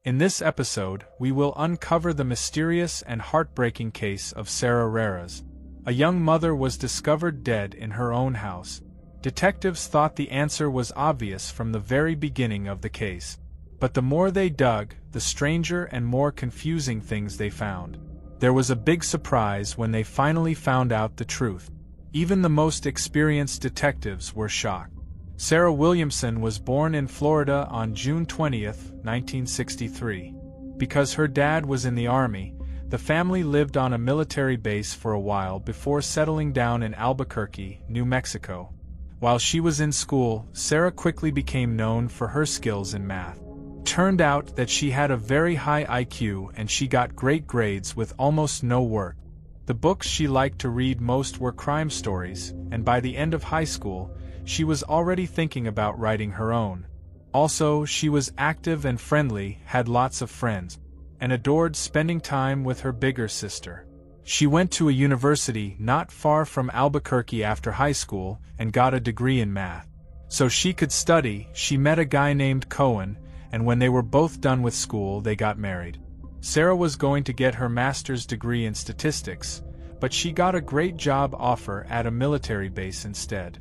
In this episode, we will uncover the mysterious and heartbreaking case of Sarah Rares. A young mother was discovered dead in her own house. Detectives thought the answer was obvious from the very beginning of the case. But the more they dug, the stranger and more confusing things they found. There was a big surprise when they finally found out the truth. Even the most experienced detectives were shocked. Sarah Williamson was born in Florida on June 20, 1963. Because her dad was in the Army, the family lived on a military base for a while before settling down in Albuquerque, New Mexico. While she was in school, Sarah quickly became known for her skills in math. Turned out that she had a very high IQ and she got great grades with almost no work. The books she liked to read most were crime stories, and by the end of high school, she was already thinking about writing her own. Also, she was active and friendly, had lots of friends, and adored spending time with her bigger sister. She went to a university not far from Albuquerque after high school and got a degree in math. So she could study. She met a guy named Cohen, and when they were both done with school, they got married. Sarah was going to get her master's degree in statistics, but she got a great job offer at a military base instead.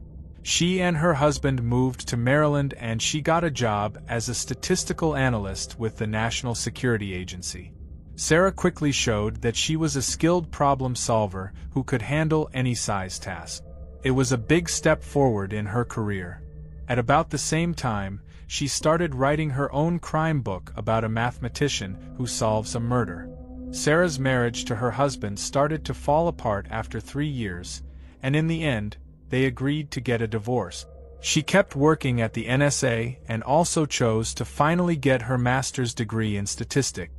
She and her husband moved to Maryland and she got a job as a statistical analyst with the National Security Agency. Sarah quickly showed that she was a skilled problem solver who could handle any size task. It was a big step forward in her career. At about the same time, she started writing her own crime book about a mathematician who solves a murder. Sarah's marriage to her husband started to fall apart after 3 years, and in the end, they agreed to get a divorce. She kept working at the NSA and also chose to finally get her master's degree in statistics.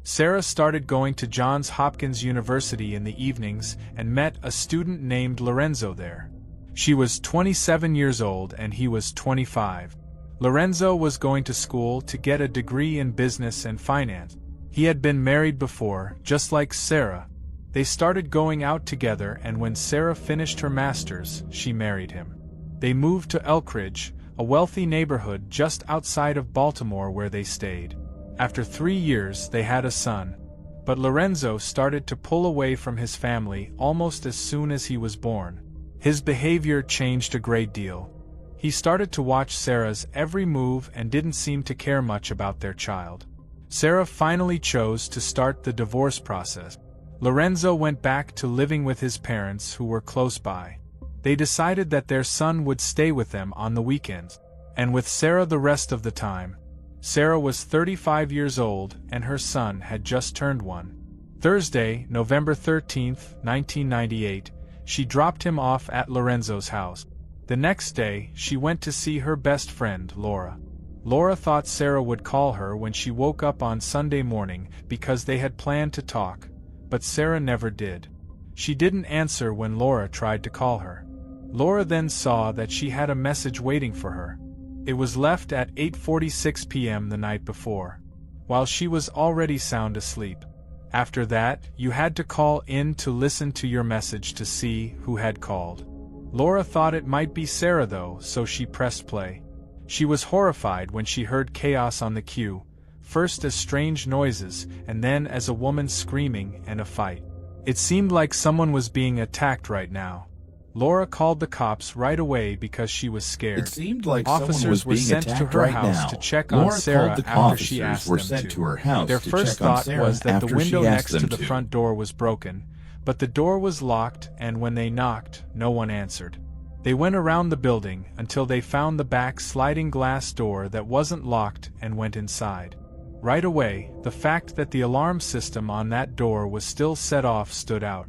Sarah started going to Johns Hopkins University in the evenings and met a student named Lorenzo there. She was 27 years old and he was 25. Lorenzo was going to school to get a degree in business and finance. He had been married before, just like Sarah. They started going out together, and when Sarah finished her master's, she married him. They moved to Elkridge, a wealthy neighborhood just outside of Baltimore where they stayed. After 3 years, they had a son. But Lorenzo started to pull away from his family almost as soon as he was born. His behavior changed a great deal. He started to watch Sarah's every move and didn't seem to care much about their child. Sarah finally chose to start the divorce process. Lorenzo went back to living with his parents who were close by. They decided that their son would stay with them on the weekends, and with Sarah the rest of the time. Sarah was 35 years old and her son had just turned 1. Thursday, November 13, 1998, she dropped him off at Lorenzo's house. The next day, she went to see her best friend, Laura. Laura thought Sarah would call her when she woke up on Sunday morning because they had planned to talk. But Sarah never did. She didn't answer when Laura tried to call her. Laura then saw that she had a message waiting for her. It was left at 8:46 p.m. the night before, while she was already sound asleep. After that, you had to call in to listen to your message to see who had called. Laura thought it might be Sarah though, so she pressed play. She was horrified when she heard chaos on the queue. First as strange noises, and then as a woman screaming and a fight. It seemed like someone was being attacked right now. Laura called the cops right away because she was scared. It seemed like Officers someone was being were sent to attacked her right house now. to check Laura on Sarah called the after she officers asked were them sent to. to her house Their to first check on thought Sarah was that the after window she next asked to them the front door was broken, but the door was locked, and when they knocked, no one answered. They went around the building until they found the back sliding glass door that wasn't locked and went inside. Right away, the fact that the alarm system on that door was still set off stood out.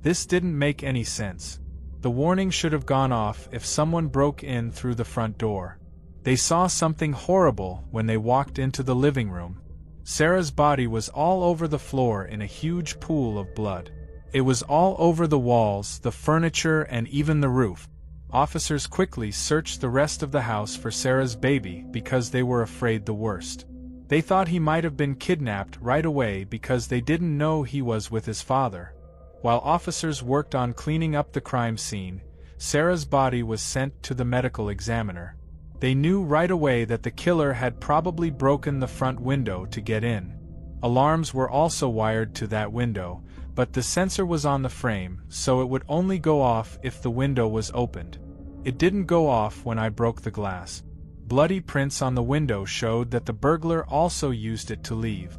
This didn't make any sense. The warning should have gone off if someone broke in through the front door. They saw something horrible when they walked into the living room. Sarah's body was all over the floor in a huge pool of blood. It was all over the walls, the furniture, and even the roof. Officers quickly searched the rest of the house for Sarah's baby because they were afraid the worst. They thought he might have been kidnapped right away because they didn't know he was with his father. While officers worked on cleaning up the crime scene, Sarah's body was sent to the medical examiner. They knew right away that the killer had probably broken the front window to get in. Alarms were also wired to that window, but the sensor was on the frame, so it would only go off if the window was opened. It didn't go off when I broke the glass. Bloody prints on the window showed that the burglar also used it to leave.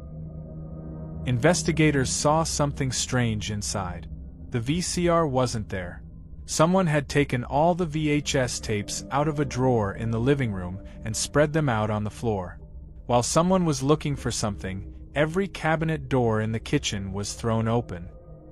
Investigators saw something strange inside. The VCR wasn't there. Someone had taken all the VHS tapes out of a drawer in the living room and spread them out on the floor. While someone was looking for something, every cabinet door in the kitchen was thrown open.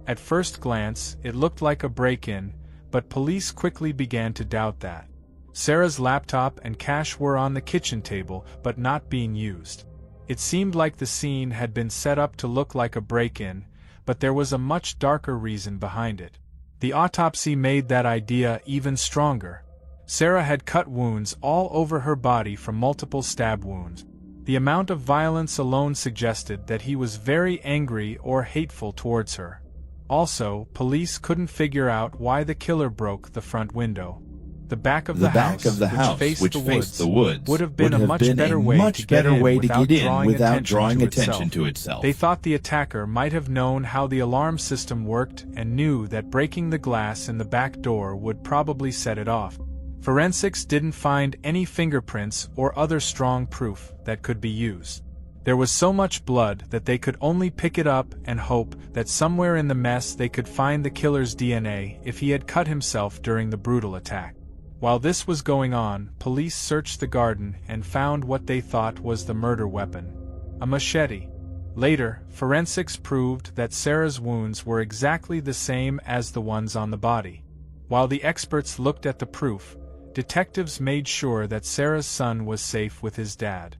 At first glance, it looked like a break-in, but police quickly began to doubt that. Sarah's laptop and cash were on the kitchen table, but not being used. It seemed like the scene had been set up to look like a break-in, but there was a much darker reason behind it. The autopsy made that idea even stronger. Sarah had cut wounds all over her body from multiple stab wounds. The amount of violence alone suggested that he was very angry or hateful towards her. Also, police couldn't figure out why the killer broke the front window. The back of the house, which faced the woods, would have been a much better way to get in without drawing attention to itself. They thought the attacker might have known how the alarm system worked and knew that breaking the glass in the back door would probably set it off. Forensics didn't find any fingerprints or other strong proof that could be used. There was so much blood that they could only pick it up and hope that somewhere in the mess they could find the killer's DNA if he had cut himself during the brutal attack. While this was going on, police searched the garden and found what they thought was the murder weapon: a machete. Later, forensics proved that Sarah's wounds were exactly the same as the ones on the body. While the experts looked at the proof, detectives made sure that Sarah's son was safe with his dad.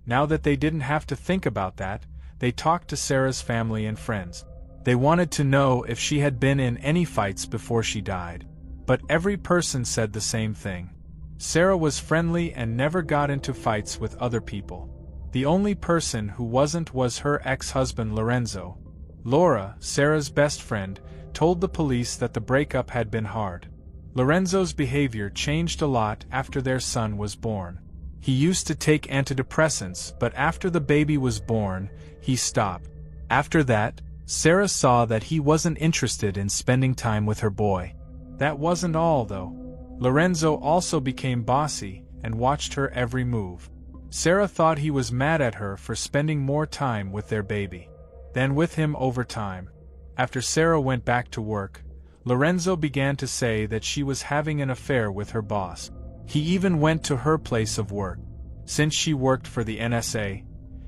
Now that they didn't have to think about that, they talked to Sarah's family and friends. They wanted to know if she had been in any fights before she died. But every person said the same thing. Sarah was friendly and never got into fights with other people. The only person who wasn't was her ex-husband Lorenzo. Laura, Sarah's best friend, told the police that the breakup had been hard. Lorenzo's behavior changed a lot after their son was born. He used to take antidepressants, but after the baby was born, he stopped. After that, Sarah saw that he wasn't interested in spending time with her boy. That wasn't all, though. Lorenzo also became bossy and watched her every move. Sarah thought he was mad at her for spending more time with their baby than with him over time. After Sarah went back to work, Lorenzo began to say that she was having an affair with her boss. He even went to her place of work. Since she worked for the NSA,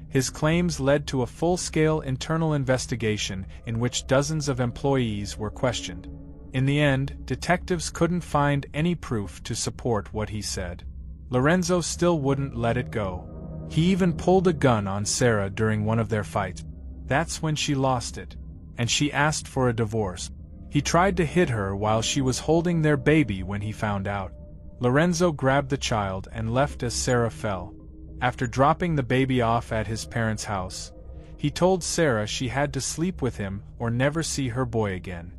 his claims led to a full-scale internal investigation in which dozens of employees were questioned. In the end, detectives couldn't find any proof to support what he said. Lorenzo still wouldn't let it go. He even pulled a gun on Sarah during one of their fights. That's when she lost it, and she asked for a divorce. He tried to hit her while she was holding their baby when he found out. Lorenzo grabbed the child and left as Sarah fell. After dropping the baby off at his parents' house, he told Sarah she had to sleep with him or never see her boy again.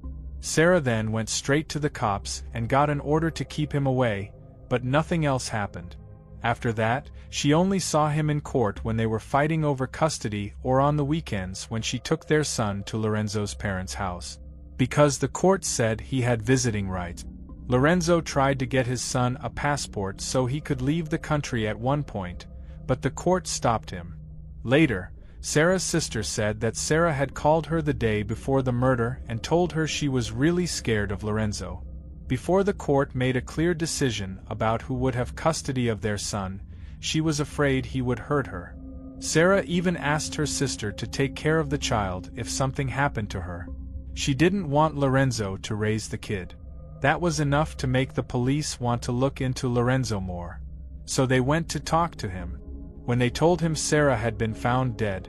Sarah then went straight to the cops and got an order to keep him away, but nothing else happened. After that, she only saw him in court when they were fighting over custody or on the weekends when she took their son to Lorenzo's parents' house. Because the court said he had visiting rights, Lorenzo tried to get his son a passport so he could leave the country at one point, but the court stopped him. Later, Sarah's sister said that Sarah had called her the day before the murder and told her she was really scared of Lorenzo. Before the court made a clear decision about who would have custody of their son, she was afraid he would hurt her. Sarah even asked her sister to take care of the child if something happened to her. She didn't want Lorenzo to raise the kid. That was enough to make the police want to look into Lorenzo more. So they went to talk to him. When they told him Sarah had been found dead,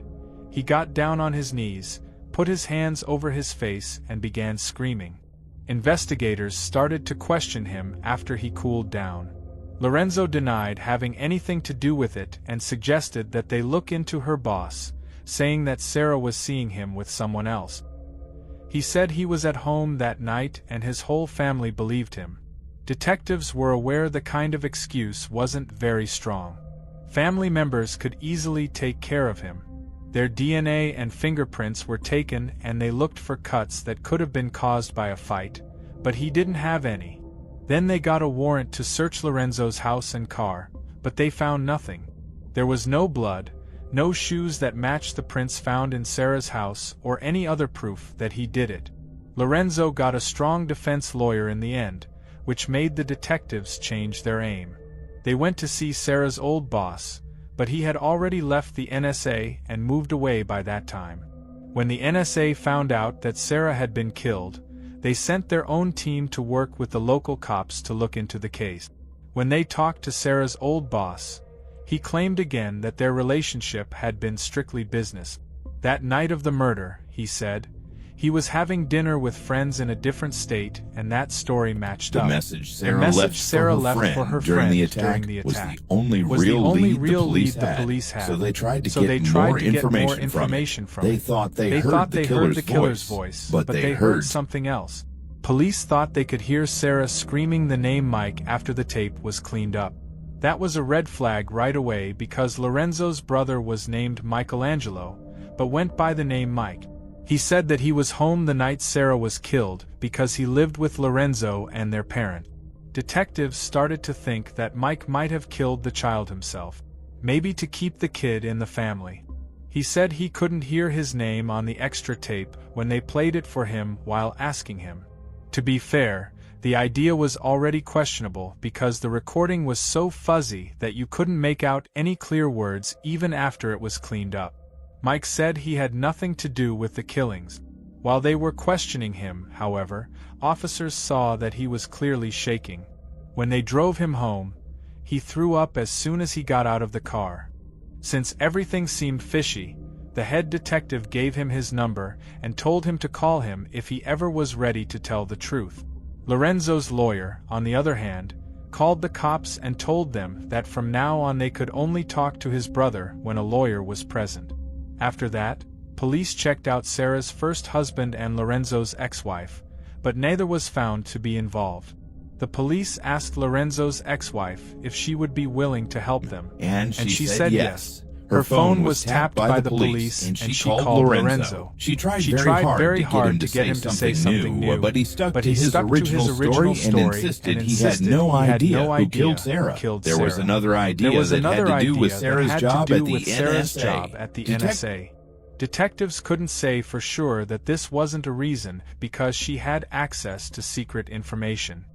he got down on his knees, put his hands over his face and began screaming. Investigators started to question him after he cooled down. Lorenzo denied having anything to do with it and suggested that they look into her boss, saying that Sarah was seeing him with someone else. He said he was at home that night and his whole family believed him. Detectives were aware the kind of excuse wasn't very strong. Family members could easily take care of him. Their DNA and fingerprints were taken and they looked for cuts that could have been caused by a fight, but he didn't have any. Then they got a warrant to search Lorenzo's house and car, but they found nothing. There was no blood, no shoes that matched the prints found in Sarah's house or any other proof that he did it. Lorenzo got a strong defense lawyer in the end, which made the detectives change their aim. They went to see Sarah's old boss, but he had already left the NSA and moved away by that time. When the NSA found out that Sarah had been killed, they sent their own team to work with the local cops to look into the case. When they talked to Sarah's old boss, he claimed again that their relationship had been strictly business. That night of the murder, he said, he was having dinner with friends in a different state, and that story matched up. The message Sarah left for her friend during the attack was the only real lead the police had. So they tried to get more information from it. They thought they heard the killer's voice, but they heard something else. Police thought they could hear Sarah screaming the name Mike after the tape was cleaned up. That was a red flag right away because Lorenzo's brother was named Michelangelo, but went by the name Mike. He said that he was home the night Sarah was killed because he lived with Lorenzo and their parent. Detectives started to think that Mike might have killed the child himself, maybe to keep the kid in the family. He said he couldn't hear his name on the extra tape when they played it for him while asking him. To be fair, the idea was already questionable because the recording was so fuzzy that you couldn't make out any clear words even after it was cleaned up. Mike said he had nothing to do with the killings. While they were questioning him, however, officers saw that he was clearly shaking. When they drove him home, he threw up as soon as he got out of the car. Since everything seemed fishy, the head detective gave him his number and told him to call him if he ever was ready to tell the truth. Lorenzo's lawyer, on the other hand, called the cops and told them that from now on they could only talk to his brother when a lawyer was present. After that, police checked out Sarah's first husband and Lorenzo's ex-wife, but neither was found to be involved. The police asked Lorenzo's ex-wife if she would be willing to help them, and she said yes. Her phone was tapped by the police, and she called Lorenzo. She tried very hard to get him to say something new, but he stuck to his original story and insisted he had no idea who killed Sarah. There was another idea that had to do with Sarah's job at the NSA. Detectives couldn't say for sure that this wasn't a reason because she had access to secret information.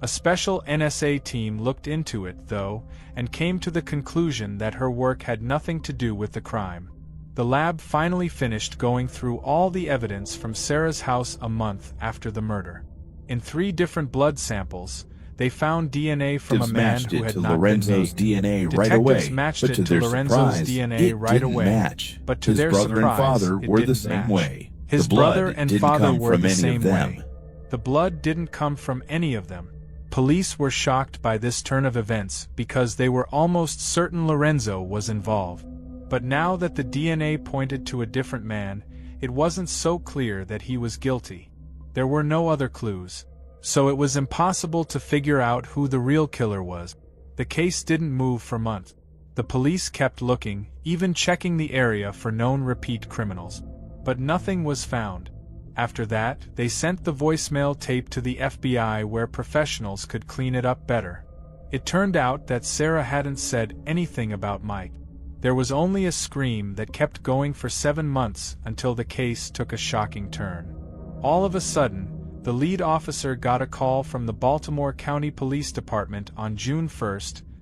A special NSA team looked into it, though, and came to the conclusion that her work had nothing to do with the crime. The lab finally finished going through all the evidence from Sarah's house a month after the murder. In 3 different blood samples, they found DNA from a man who had not been named. Detectives matched it to Lorenzo's DNA right away, but to their surprise, it didn't match. His brother and father were the same way. The blood didn't come from any of them. Police were shocked by this turn of events because they were almost certain Lorenzo was involved. But now that the DNA pointed to a different man, it wasn't so clear that he was guilty. There were no other clues, so it was impossible to figure out who the real killer was. The case didn't move for months. The police kept looking, even checking the area for known repeat criminals. But nothing was found. After that, they sent the voicemail tape to the FBI where professionals could clean it up better. It turned out that Sarah hadn't said anything about Mike. There was only a scream that kept going for 7 months until the case took a shocking turn. All of a sudden, the lead officer got a call from the Baltimore County Police Department on June 1,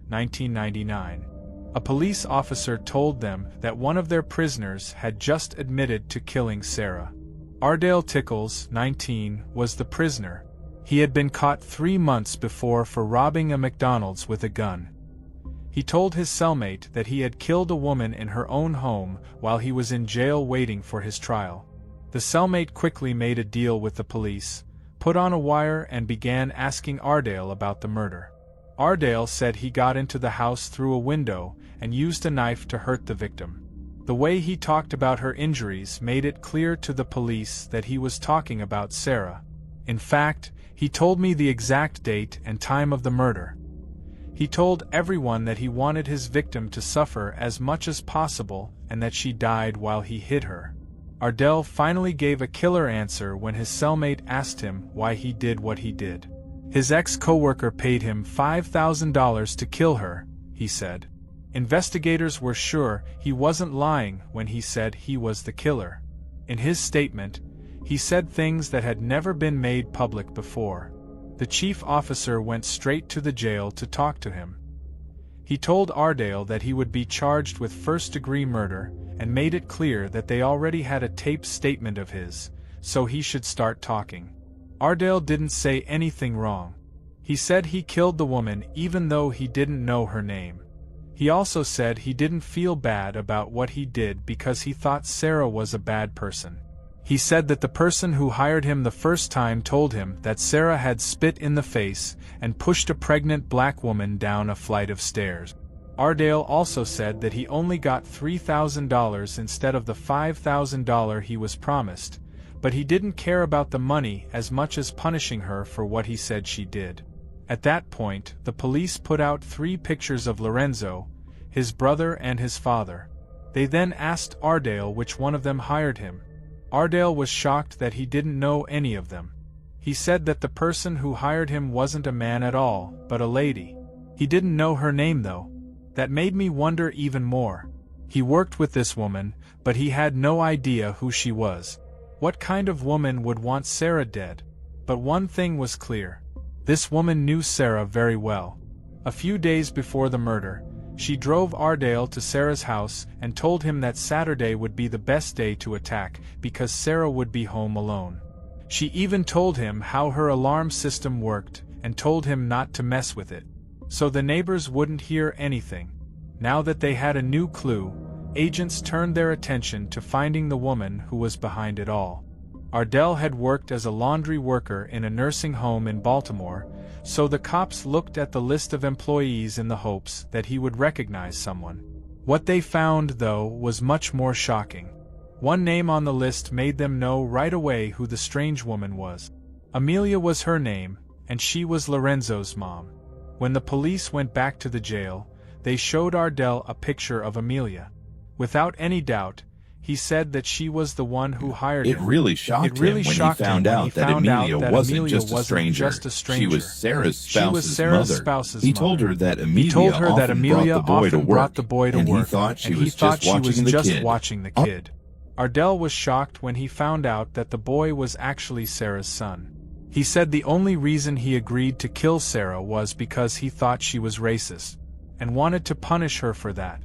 1999. A police officer told them that one of their prisoners had just admitted to killing Sarah. Ardale Tickles, 19, was the prisoner. He had been caught 3 months before for robbing a McDonald's with a gun. He told his cellmate that he had killed a woman in her own home while he was in jail waiting for his trial. The cellmate quickly made a deal with the police, put on a wire and began asking Ardale about the murder. Ardale said he got into the house through a window and used a knife to hurt the victim. The way he talked about her injuries made it clear to the police that he was talking about Sarah. In fact, he told me the exact date and time of the murder. He told everyone that he wanted his victim to suffer as much as possible and that she died while he hid her. Ardell finally gave a killer answer when his cellmate asked him why he did what he did. His ex-coworker paid him $5,000 to kill her, he said. Investigators were sure he wasn't lying when he said he was the killer. In his statement, he said things that had never been made public before. The chief officer went straight to the jail to talk to him. He told Ardell that he would be charged with first-degree murder and made it clear that they already had a taped statement of his, so he should start talking. Ardell didn't say anything wrong. He said he killed the woman even though he didn't know her name. He also said he didn't feel bad about what he did because he thought Sarah was a bad person. He said that the person who hired him the first time told him that Sarah had spit in the face and pushed a pregnant black woman down a flight of stairs. Ardell also said that he only got $3,000 instead of the $5,000 he was promised, but he didn't care about the money as much as punishing her for what he said she did. At that point, the police put out 3 pictures of Lorenzo, his brother and his father. They then asked Ardell which one of them hired him. Ardell was shocked that he didn't know any of them. He said that the person who hired him wasn't a man at all, but a lady. He didn't know her name though. That made me wonder even more. He worked with this woman, but he had no idea who she was. What kind of woman would want Sarah dead? But one thing was clear. This woman knew Sarah very well. A few days before the murder, she drove Ardell to Sarah's house and told him that Saturday would be the best day to attack because Sarah would be home alone. She even told him how her alarm system worked and told him not to mess with it, so the neighbors wouldn't hear anything. Now that they had a new clue, agents turned their attention to finding the woman who was behind it all. Ardell had worked as a laundry worker in a nursing home in Baltimore, so the cops looked at the list of employees in the hopes that he would recognize someone. What they found, though, was much more shocking. One name on the list made them know right away who the strange woman was. Amelia was her name, and she was Lorenzo's mom. When the police went back to the jail, they showed Ardell a picture of Amelia. Without any doubt, he said that she was the one who hired him. It really shocked him when he found out that Amelia wasn't just a stranger. She was Sarah's spouse's mother. He told her that Amelia often brought the boy to work, and he thought she was just watching the kid. Ardell was shocked when he found out that the boy was actually Sarah's son. He said the only reason he agreed to kill Sarah was because he thought she was racist, and wanted to punish her for that.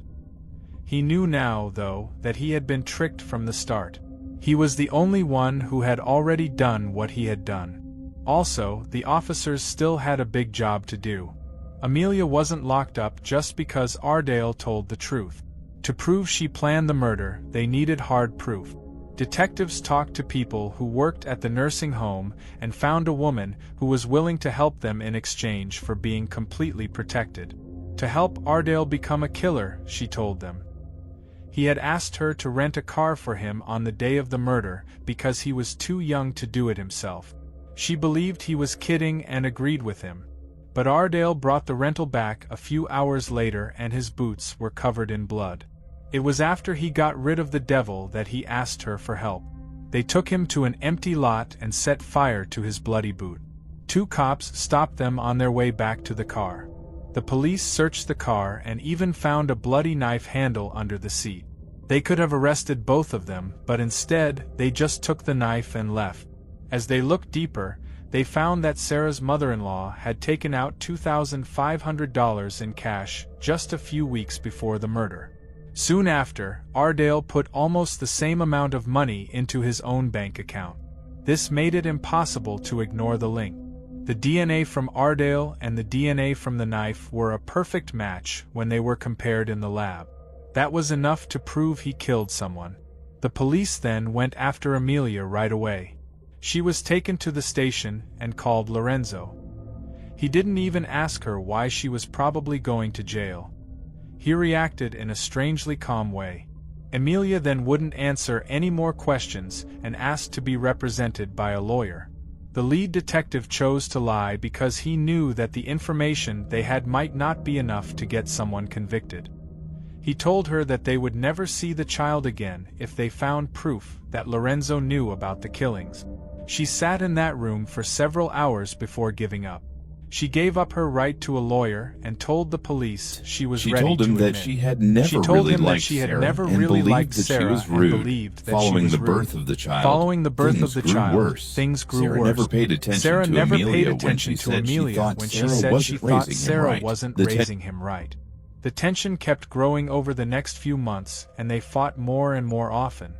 He knew now, though, that he had been tricked from the start. He was the only one who had already done what he had done. Also, the officers still had a big job to do. Amelia wasn't locked up just because Ardell told the truth. To prove she planned the murder, they needed hard proof. Detectives talked to people who worked at the nursing home and found a woman who was willing to help them in exchange for being completely protected. To help Ardell become a killer, she told them. He had asked her to rent a car for him on the day of the murder because he was too young to do it himself. She believed he was kidding and agreed with him. But Ardell brought the rental back a few hours later and his boots were covered in blood. It was after he got rid of the devil that he asked her for help. They took him to an empty lot and set fire to his bloody boot. 2 cops stopped them on their way back to the car. The police searched the car and even found a bloody knife handle under the seat. They could have arrested both of them, but instead, they just took the knife and left. As they looked deeper, they found that Sarah's mother-in-law had taken out $2,500 in cash just a few weeks before the murder. Soon after, Ardell put almost the same amount of money into his own bank account. This made it impossible to ignore the link. The DNA from Ardell and the DNA from the knife were a perfect match when they were compared in the lab. That was enough to prove he killed someone. The police then went after Amelia right away. She was taken to the station and called Lorenzo. He didn't even ask her why she was probably going to jail. He reacted in a strangely calm way. Amelia then wouldn't answer any more questions and asked to be represented by a lawyer. The lead detective chose to lie because he knew that the information they had might not be enough to get someone convicted. He told her that they would never see the child again if they found proof that Lorenzo knew about the killings. She sat in that room for several hours before giving up. She gave up her right to a lawyer and told the police she was ready to admit. She told him that she had never really liked Sarah and believed that she was rude. Following the birth of the child, things grew worse. Never paid attention Sarah to never Amelia paid when attention she to said Amelia when she said she thought Sarah wasn't raising him right. The tension kept growing over the next few months, and they fought more and more often.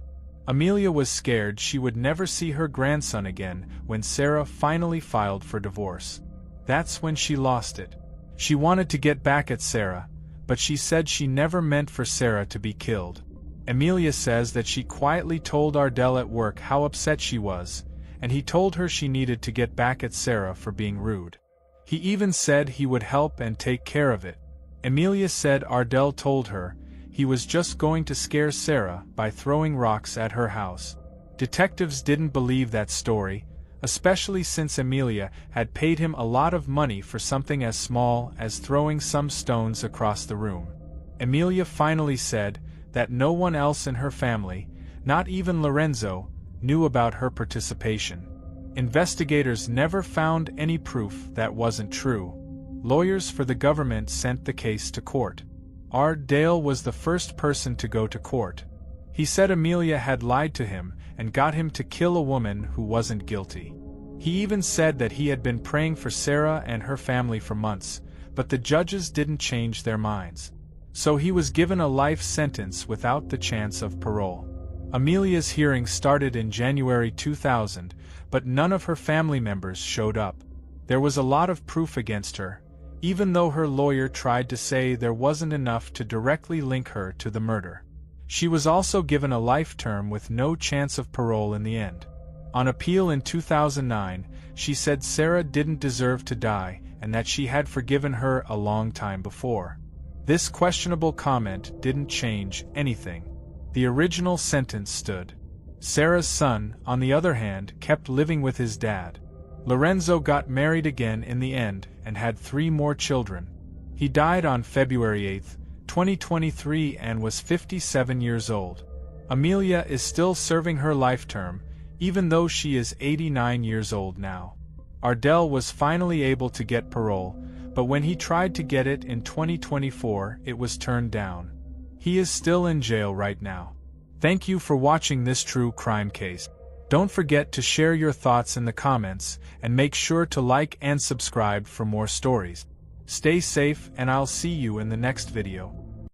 Amelia was scared she would never see her grandson again when Sarah finally filed for divorce. That's when she lost it. She wanted to get back at Sarah, but she said she never meant for Sarah to be killed. Amelia says that she quietly told Ardell at work how upset she was, and he told her she needed to get back at Sarah for being rude. He even said he would help and take care of it. Amelia said Ardell told her he was just going to scare Sarah by throwing rocks at her house. Detectives didn't believe that story, especially since Amelia had paid him a lot of money for something as small as throwing some stones across the room. Amelia finally said that no one else in her family, not even Lorenzo, knew about her participation. Investigators never found any proof that wasn't true. Lawyers for the government sent the case to court. Ardell was the first person to go to court. He said Amelia had lied to him and got him to kill a woman who wasn't guilty. He even said that he had been praying for Sarah and her family for months, but the judges didn't change their minds. So he was given a life sentence without the chance of parole. Amelia's hearing started in January 2000, but none of her family members showed up. There was a lot of proof against her, even though her lawyer tried to say there wasn't enough to directly link her to the murder. She was also given a life term with no chance of parole in the end. On appeal in 2009, she said Sarah didn't deserve to die and that she had forgiven her a long time before. This questionable comment didn't change anything. The original sentence stood. Sarah's son, on the other hand, kept living with his dad. Lorenzo got married again in the end and had 3 more children. He died on February 8, 2023 and was 57 years old. Amelia is still serving her life term, even though she is 89 years old now. Ardell was finally able to get parole, but when he tried to get it in 2024, it was turned down. He is still in jail right now. Thank you for watching this true crime case. Don't forget to share your thoughts in the comments, and make sure to like and subscribe for more stories. Stay safe, and I'll see you in the next video.